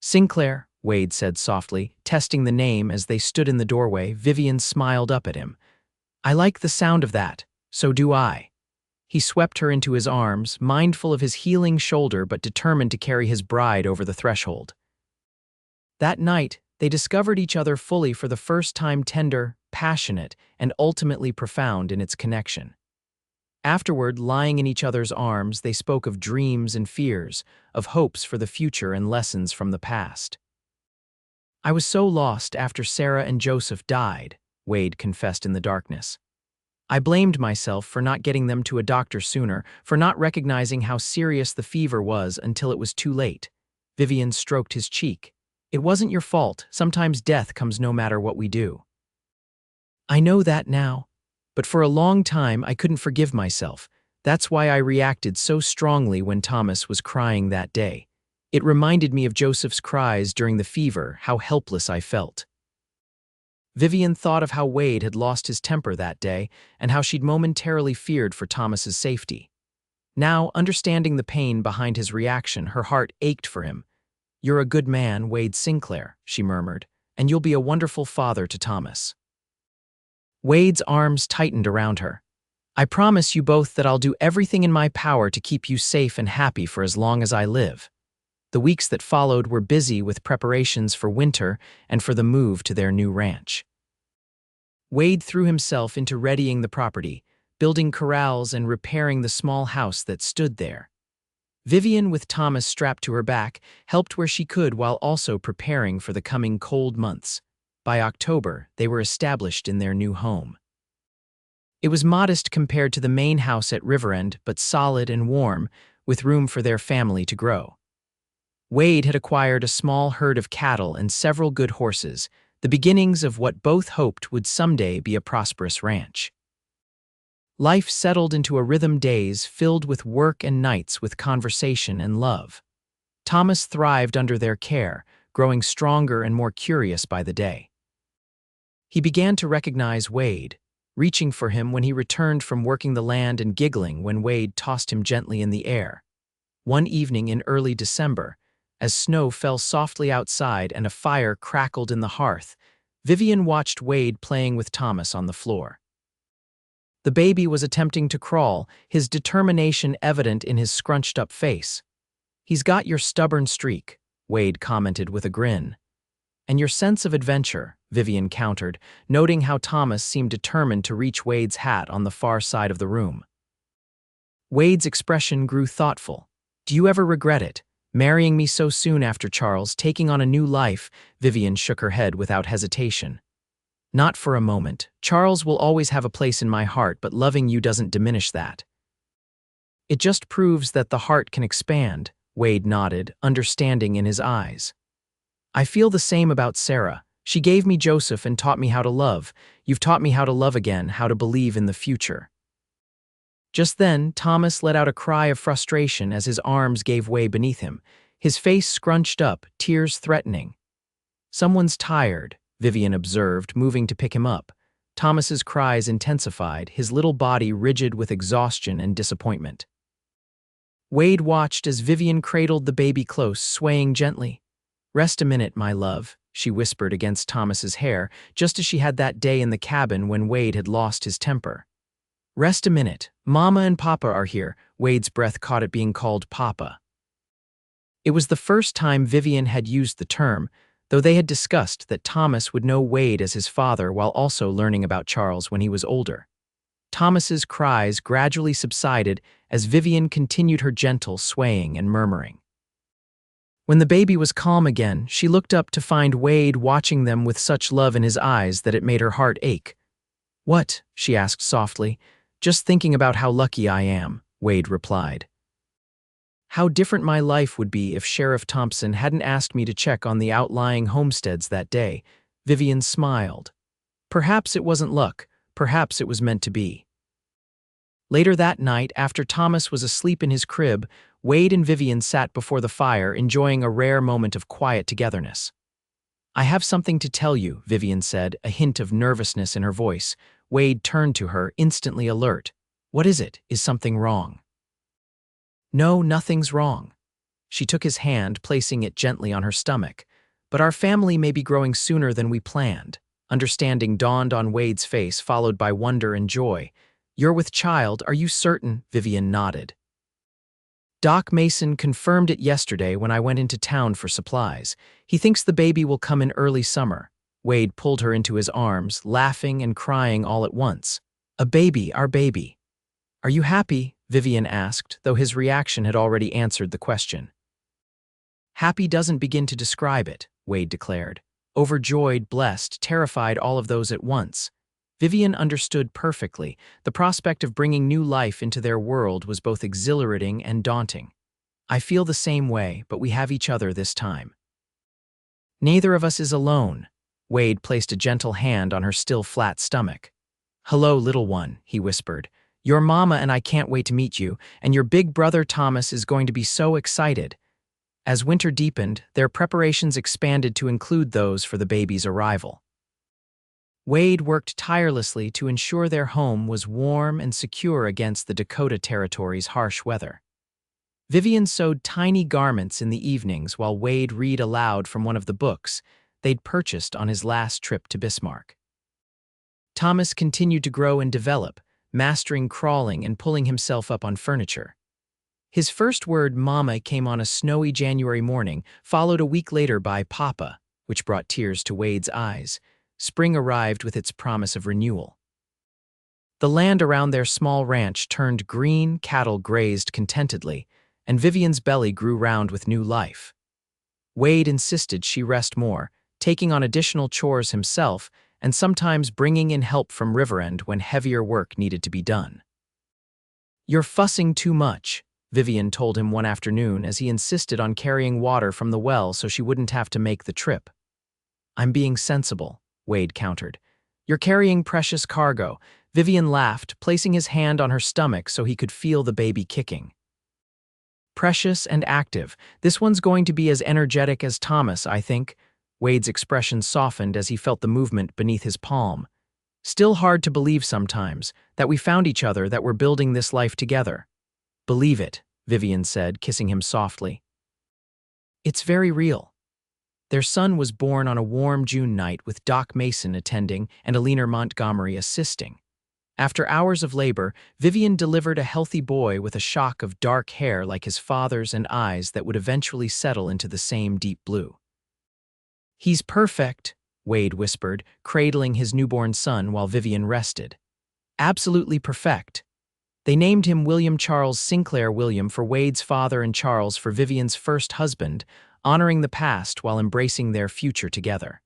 Sinclair, Wade said softly, testing the name as they stood in the doorway. Vivian smiled up at him. I like the sound of that. So do I. He swept her into his arms, mindful of his healing shoulder but determined to carry his bride over the threshold. That night, they discovered each other fully for the first time, tender, passionate, and ultimately profound in its connection. Afterward, lying in each other's arms, they spoke of dreams and fears, of hopes for the future and lessons from the past. I was so lost after Sarah and Joseph died, Wade confessed in the darkness. I blamed myself for not getting them to a doctor sooner, for not recognizing how serious the fever was until it was too late. Vivian stroked his cheek. It wasn't your fault. Sometimes death comes no matter what we do. I know that now, but for a long time I couldn't forgive myself. That's why I reacted so strongly when Thomas was crying that day. It reminded me of Joseph's cries during the fever, how helpless I felt. Vivian thought of how Wade had lost his temper that day and how she'd momentarily feared for Thomas's safety. Now, understanding the pain behind his reaction, her heart ached for him. You're a good man, Wade Sinclair, she murmured, and you'll be a wonderful father to Thomas. Wade's arms tightened around her. I promise you both that I'll do everything in my power to keep you safe and happy for as long as I live. The weeks that followed were busy with preparations for winter and for the move to their new ranch. Wade threw himself into readying the property, building corrals and repairing the small house that stood there. Vivian, with Thomas strapped to her back, helped where she could while also preparing for the coming cold months. By October, they were established in their new home. It was modest compared to the main house at Riverend, but solid and warm, with room for their family to grow. Wade had acquired a small herd of cattle and several good horses, the beginnings of what both hoped would someday be a prosperous ranch. Life settled into a rhythm, days filled with work and nights with conversation and love. Thomas thrived under their care, growing stronger and more curious by the day. He began to recognize Wade, reaching for him when he returned from working the land and giggling when Wade tossed him gently in the air. One evening in early December, as snow fell softly outside and a fire crackled in the hearth, Vivian watched Wade playing with Thomas on the floor. The baby was attempting to crawl, his determination evident in his scrunched-up face. He's got your stubborn streak, Wade commented with a grin. And your sense of adventure, Vivian countered, noting how Thomas seemed determined to reach Wade's hat on the far side of the room. Wade's expression grew thoughtful. Do you ever regret it? Marrying me so soon after Charles, taking on a new life? Vivian shook her head without hesitation. Not for a moment. Charles will always have a place in my heart, but loving you doesn't diminish that. It just proves that the heart can expand, Wade nodded, understanding in his eyes. I feel the same about Sarah. She gave me Joseph and taught me how to love. You've taught me how to love again, how to believe in the future. Just then, Thomas let out a cry of frustration as his arms gave way beneath him, his face scrunched up, tears threatening. Someone's tired, Vivian observed, moving to pick him up. Thomas's cries intensified, his little body rigid with exhaustion and disappointment. Wade watched as Vivian cradled the baby close, swaying gently. Rest a minute, my love, she whispered against Thomas's hair, just as she had that day in the cabin when Wade had lost his temper. Rest a minute. Mama and Papa are here. Wade's breath caught it being called Papa. It was the first time Vivian had used the term, though they had discussed that Thomas would know Wade as his father while also learning about Charles when he was older. Thomas's cries gradually subsided as Vivian continued her gentle swaying and murmuring. When the baby was calm again, she looked up to find Wade watching them with such love in his eyes that it made her heart ache. What? She asked softly. Just thinking about how lucky I am, Wade replied. How different my life would be if Sheriff Thompson hadn't asked me to check on the outlying homesteads that day. Vivian smiled. Perhaps it wasn't luck, perhaps it was meant to be. Later that night, after Thomas was asleep in his crib, Wade and Vivian sat before the fire, enjoying a rare moment of quiet togetherness. I have something to tell you, Vivian said, a hint of nervousness in her voice. Wade turned to her, instantly alert. What is it? Is something wrong? No, nothing's wrong. She took his hand, placing it gently on her stomach. But our family may be growing sooner than we planned. Understanding dawned on Wade's face, followed by wonder and joy. You're with child, are you certain? Vivian nodded. Doc Mason confirmed it yesterday when I went into town for supplies. He thinks the baby will come in early summer. Wade pulled her into his arms, laughing and crying all at once. A baby, our baby. Are you happy? Vivian asked, though his reaction had already answered the question. Happy doesn't begin to describe it, Wade declared. Overjoyed, blessed, terrified, all of those at once. Vivian understood perfectly. The prospect of bringing new life into their world was both exhilarating and daunting. I feel the same way, but we have each other this time. Neither of us is alone. Wade placed a gentle hand on her still flat stomach. Hello, little one, he whispered. Your mama and I can't wait to meet you, and your big brother Thomas is going to be so excited. As winter deepened, their preparations expanded to include those for the baby's arrival. Wade worked tirelessly to ensure their home was warm and secure against the Dakota Territory's harsh weather. Vivian sewed tiny garments in the evenings while Wade read aloud from one of the books they'd purchased on his last trip to Bismarck. Thomas continued to grow and develop, mastering crawling and pulling himself up on furniture. His first word, Mama, came on a snowy January morning, followed a week later by Papa, which brought tears to Wade's eyes. Spring arrived with its promise of renewal. The land around their small ranch turned green, cattle grazed contentedly, and Vivian's belly grew round with new life. Wade insisted she rest more, taking on additional chores himself and sometimes bringing in help from Riverend when heavier work needed to be done. You're fussing too much, Vivian told him one afternoon as he insisted on carrying water from the well so she wouldn't have to make the trip. I'm being sensible, Wade countered. You're carrying precious cargo. Vivian laughed, placing his hand on her stomach so he could feel the baby kicking. Precious and active. This one's going to be as energetic as Thomas, I think. Wade's expression softened as he felt the movement beneath his palm. Still hard to believe sometimes, that we found each other, that we're building this life together. Believe it, Vivian said, kissing him softly. It's very real. Their son was born on a warm June night with Doc Mason attending and Alina Montgomery assisting. After hours of labor, Vivian delivered a healthy boy with a shock of dark hair like his father's and eyes that would eventually settle into the same deep blue. He's perfect, Wade whispered, cradling his newborn son while Vivian rested. Absolutely perfect. They named him William Charles Sinclair William for Wade's father and Charles for Vivian's first husband, honoring the past while embracing their future together.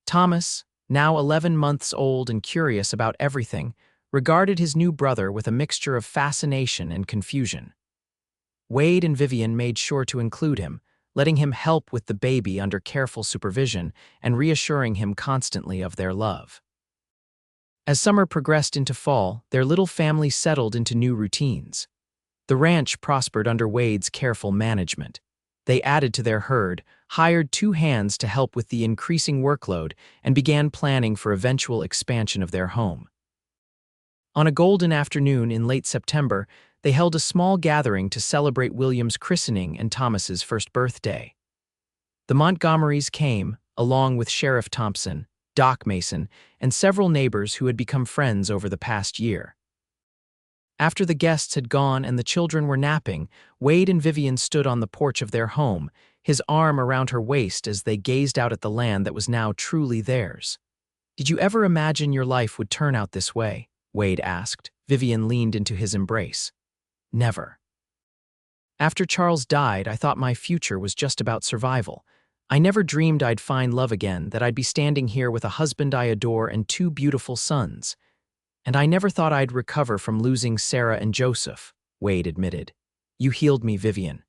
Thomas, now 11 months old and curious about everything, regarded his new brother with a mixture of fascination and confusion. Wade and Vivian made sure to include him, letting him help with the baby under careful supervision and reassuring him constantly of their love. As summer progressed into fall, their little family settled into new routines. The ranch prospered under Wade's careful management. They added to their herd, hired 2 hands to help with the increasing workload, and began planning for eventual expansion of their home. On a golden afternoon in late September, they held a small gathering to celebrate William's christening and Thomas's first birthday. The Montgomerys came, along with Sheriff Thompson, Doc Mason, and several neighbors who had become friends over the past year. After the guests had gone and the children were napping, Wade and Vivian stood on the porch of their home, his arm around her waist as they gazed out at the land that was now truly theirs. Did you ever imagine your life would turn out this way? Wade asked. Vivian leaned into his embrace. Never. After Charles died, I thought my future was just about survival. I never dreamed I'd find love again, that I'd be standing here with a husband I adore and 2 beautiful sons. And I never thought I'd recover from losing Sarah and Joseph, Wade admitted. You healed me, Vivian.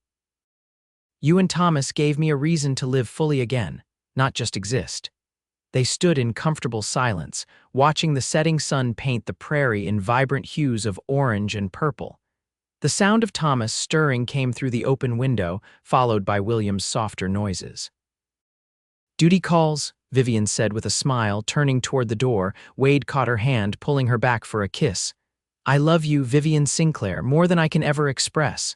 You and Thomas gave me a reason to live fully again, not just exist. They stood in comfortable silence, watching the setting sun paint the prairie in vibrant hues of orange and purple. The sound of Thomas stirring came through the open window, followed by William's softer noises. Duty calls, Vivian said with a smile, turning toward the door. Wade caught her hand, pulling her back for a kiss. I love you, Vivian Sinclair, more than I can ever express.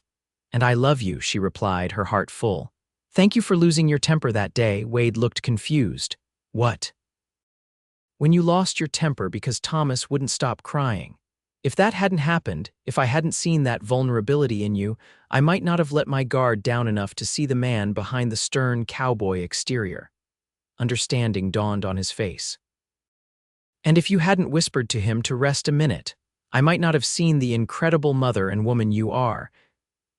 And I love you, she replied, her heart full. Thank you for losing your temper that day. Wade looked confused. What? When you lost your temper because Thomas wouldn't stop crying. If that hadn't happened, if I hadn't seen that vulnerability in you, I might not have let my guard down enough to see the man behind the stern cowboy exterior. Understanding dawned on his face. And if you hadn't whispered to him to rest a minute, I might not have seen the incredible mother and woman you are.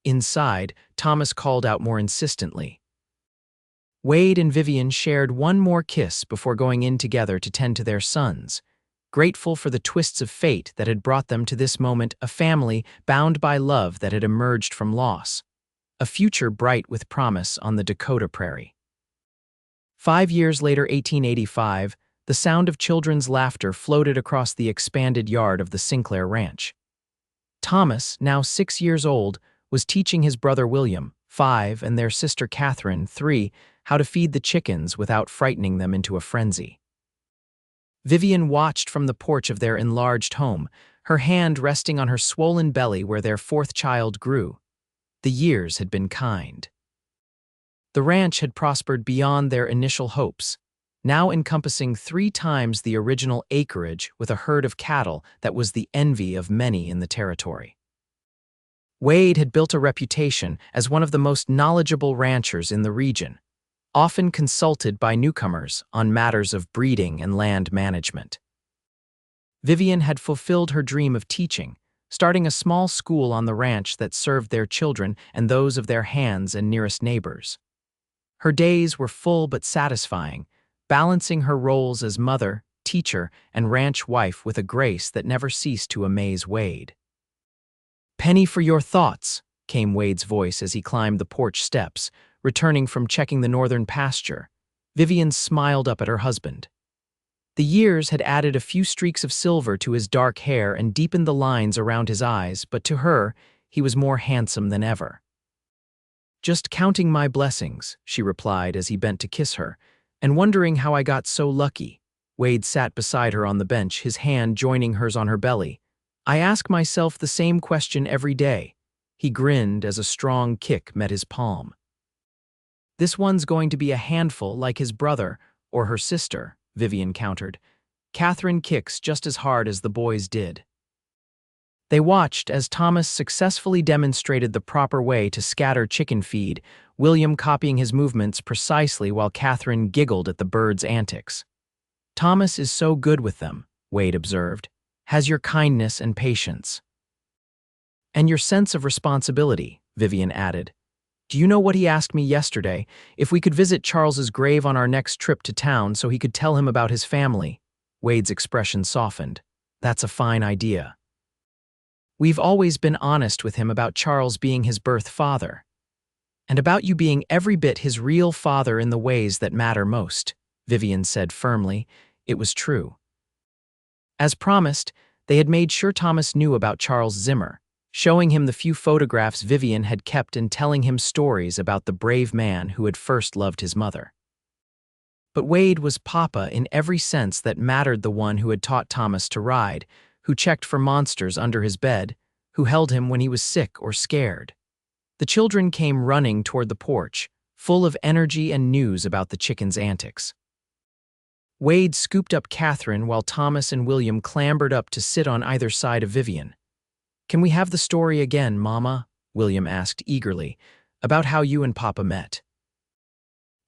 Inside, Thomas called out more insistently. Wade and Vivian shared one more kiss before going in together to tend to their sons, grateful for the twists of fate that had brought them to this moment, a family bound by love that had emerged from loss, a future bright with promise on the Dakota Prairie. 5 years later, 1885, the sound of children's laughter floated across the expanded yard of the Sinclair Ranch. Thomas, now 6 years old, was teaching his brother William, 5, and their sister Catherine, 3, how to feed the chickens without frightening them into a frenzy. Vivian watched from the porch of their enlarged home, her hand resting on her swollen belly where their 4th child grew. The years had been kind. The ranch had prospered beyond their initial hopes, now encompassing 3 times the original acreage with a herd of cattle that was the envy of many in the territory. Wade had built a reputation as one of the most knowledgeable ranchers in the region, often consulted by newcomers on matters of breeding and land management. Vivian had fulfilled her dream of teaching, starting a small school on the ranch that served their children and those of their hands and nearest neighbors. Her days were full but satisfying, balancing her roles as mother, teacher, and ranch wife with a grace that never ceased to amaze Wade. "Penny for your thoughts," came Wade's voice as he climbed the porch steps, returning from checking the northern pasture. Vivian smiled up at her husband. The years had added a few streaks of silver to his dark hair and deepened the lines around his eyes, but to her, he was more handsome than ever. "Just counting my blessings," she replied as he bent to kiss her, "and wondering how I got so lucky." Wade sat beside her on the bench, his hand joining hers on her belly. "I ask myself the same question every day." He grinned as a strong kick met his palm. "This one's going to be a handful like his brother or her sister," Vivian countered. "Catherine kicks just as hard as the boys did." They watched as Thomas successfully demonstrated the proper way to scatter chicken feed, William copying his movements precisely while Catherine giggled at the birds' antics. "Thomas is so good with them," Wade observed. "Has your kindness and patience." "And your sense of responsibility," Vivian added. "Do you know what he asked me yesterday? If we could visit Charles's grave on our next trip to town so he could tell him about his family." Wade's expression softened. "That's a fine idea. We've always been honest with him about Charles being his birth father. And about you being every bit his real father in the ways that matter most," Vivian said firmly. It was true. As promised, they had made sure Thomas knew about Charles Zimmer, showing him the few photographs Vivian had kept and telling him stories about the brave man who had first loved his mother. But Wade was Papa in every sense that mattered, the one who had taught Thomas to ride, who checked for monsters under his bed, who held him when he was sick or scared. The children came running toward the porch, full of energy and news about the chickens' antics. Wade scooped up Catherine while Thomas and William clambered up to sit on either side of Vivian. "Can we have the story again, Mama?" William asked eagerly, "about how you and Papa met."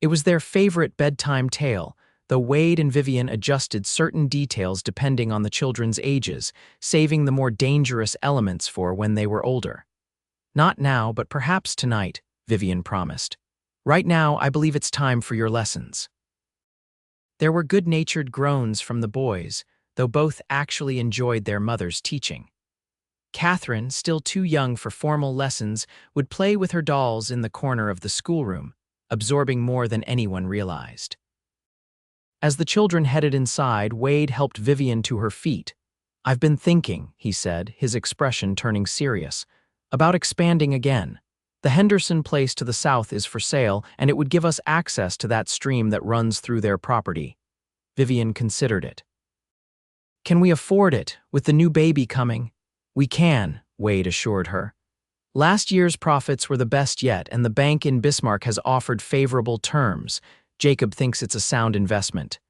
It was their favorite bedtime tale, though Wade and Vivian adjusted certain details depending on the children's ages, saving the more dangerous elements for when they were older. "Not now, but perhaps tonight," Vivian promised. "Right now, I believe it's time for your lessons." There were good-natured groans from the boys, though both actually enjoyed their mother's teaching. Catherine, still too young for formal lessons, would play with her dolls in the corner of the schoolroom, absorbing more than anyone realized. As the children headed inside, Wade helped Vivian to her feet. "I've been thinking," he said, his expression turning serious, "about expanding again. The Henderson place to the south is for sale, and it would give us access to that stream that runs through their property." Vivian considered it. "Can we afford it, with the new baby coming?" "We can," Wade assured her. Last year's profits were the best yet, and the bank in Bismarck has offered favorable terms. Jacob thinks it's a sound investment.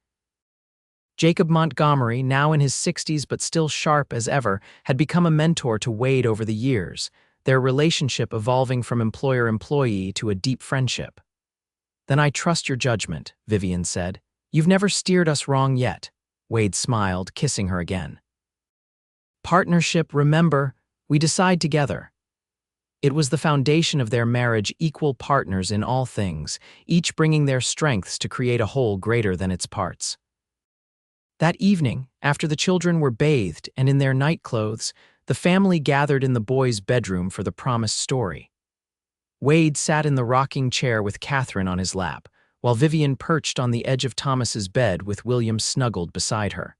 Jacob Montgomery, now in his 60s but still sharp as ever, had become a mentor to Wade over the years, their relationship evolving from employer-employee to a deep friendship. "Then I trust your judgment," Vivian said. "You've never steered us wrong yet." Wade smiled, kissing her again. "Partnership, remember, we decide together." It was the foundation of their marriage, equal partners in all things, each bringing their strengths to create a whole greater than its parts. That evening, after the children were bathed and in their nightclothes, the family gathered in the boys' bedroom for the promised story. Wade sat in the rocking chair with Catherine on his lap, while Vivian perched on the edge of Thomas's bed with William snuggled beside her.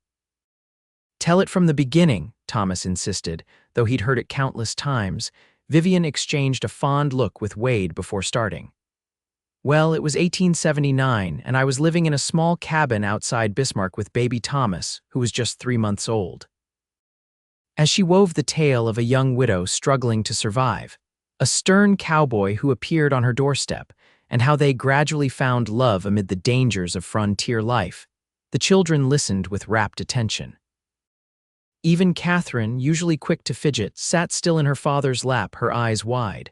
"Tell it from the beginning," Thomas insisted, though he'd heard it countless times. Vivian exchanged a fond look with Wade before starting. "Well, it was 1879, and I was living in a small cabin outside Bismarck with baby Thomas, who was just 3 months old." As she wove the tale of a young widow struggling to survive, a stern cowboy who appeared on her doorstep, and how they gradually found love amid the dangers of frontier life, the children listened with rapt attention. Even Catherine, usually quick to fidget, sat still in her father's lap, her eyes wide.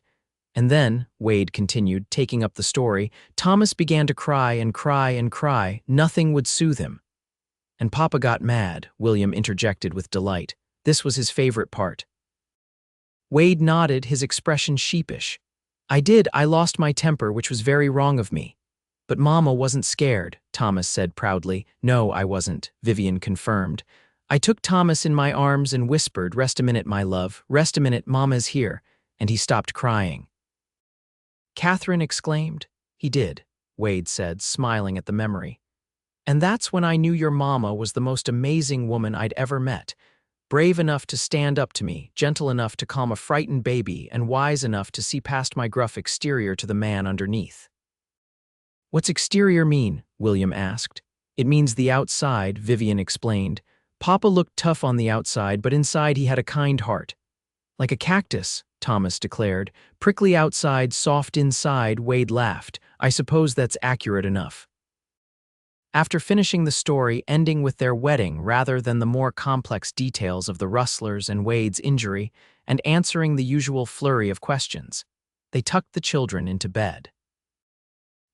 And then, Wade continued, taking up the story, Thomas began to cry and cry and cry. Nothing would soothe him. "And Papa got mad," William interjected with delight. This was his favorite part. Wade nodded, his expression sheepish. I lost my temper, which was very wrong of me. But Mama wasn't scared," Thomas said proudly. "No, I wasn't," Vivian confirmed. "I took Thomas in my arms and whispered, 'Rest a minute, my love, rest a minute, Mama's here,' and he stopped crying." Catherine exclaimed. "He did," Wade said, smiling at the memory. "And that's when I knew your Mama was the most amazing woman I'd ever met. Brave enough to stand up to me, gentle enough to calm a frightened baby, and wise enough to see past my gruff exterior to the man underneath." "What's exterior mean?" William asked. "It means the outside," Vivian explained. "Papa looked tough on the outside, but inside he had a kind heart." "Like a cactus," Thomas declared. "Prickly outside, soft inside," Wade laughed. "I suppose that's accurate enough." After finishing the story, ending with their wedding rather than the more complex details of the rustlers and Wade's injury, and answering the usual flurry of questions, they tucked the children into bed.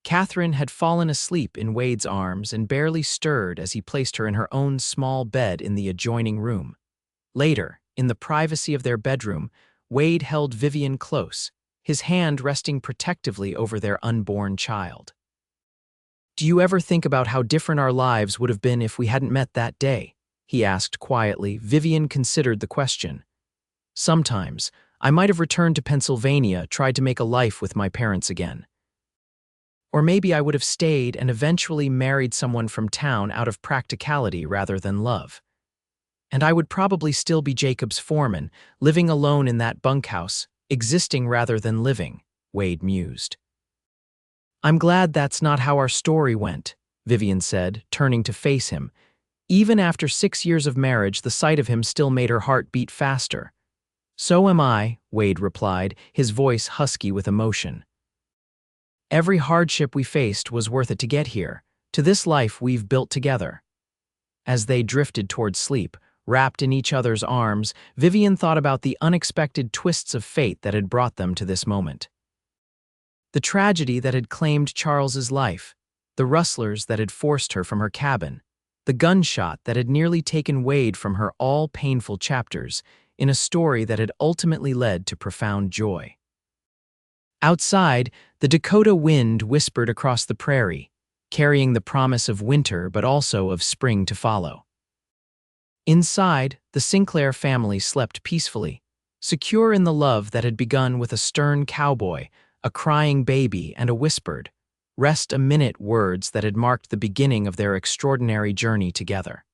Catherine had fallen asleep in Wade's arms and barely stirred as he placed her in her own small bed in the adjoining room. Later, in the privacy of their bedroom, Wade held Vivian close, his hand resting protectively over their unborn child. "Do you ever think about how different our lives would have been if we hadn't met that day?" he asked quietly. Vivian considered the question. "Sometimes. I might have returned to Pennsylvania, tried to make a life with my parents again. Or maybe I would have stayed and eventually married someone from town out of practicality rather than love. And I would probably still be Jacob's foreman, living alone in that bunkhouse, existing rather than living," Wade mused. "I'm glad that's not how our story went," Vivian said, turning to face him. Even after 6 years of marriage, the sight of him still made her heart beat faster. "So am I," Wade replied, his voice husky with emotion. "Every hardship we faced was worth it to get here, to this life we've built together." As they drifted toward sleep, wrapped in each other's arms, Vivian thought about the unexpected twists of fate that had brought them to this moment. The tragedy that had claimed Charles's life, the rustlers that had forced her from her cabin, the gunshot that had nearly taken Wade from her, all painful chapters in a story that had ultimately led to profound joy. Outside, the Dakota wind whispered across the prairie, carrying the promise of winter but also of spring to follow. Inside, the Sinclair family slept peacefully, secure in the love that had begun with a stern cowboy, a crying baby, and a whispered, "Rest a minute" words that had marked the beginning of their extraordinary journey together.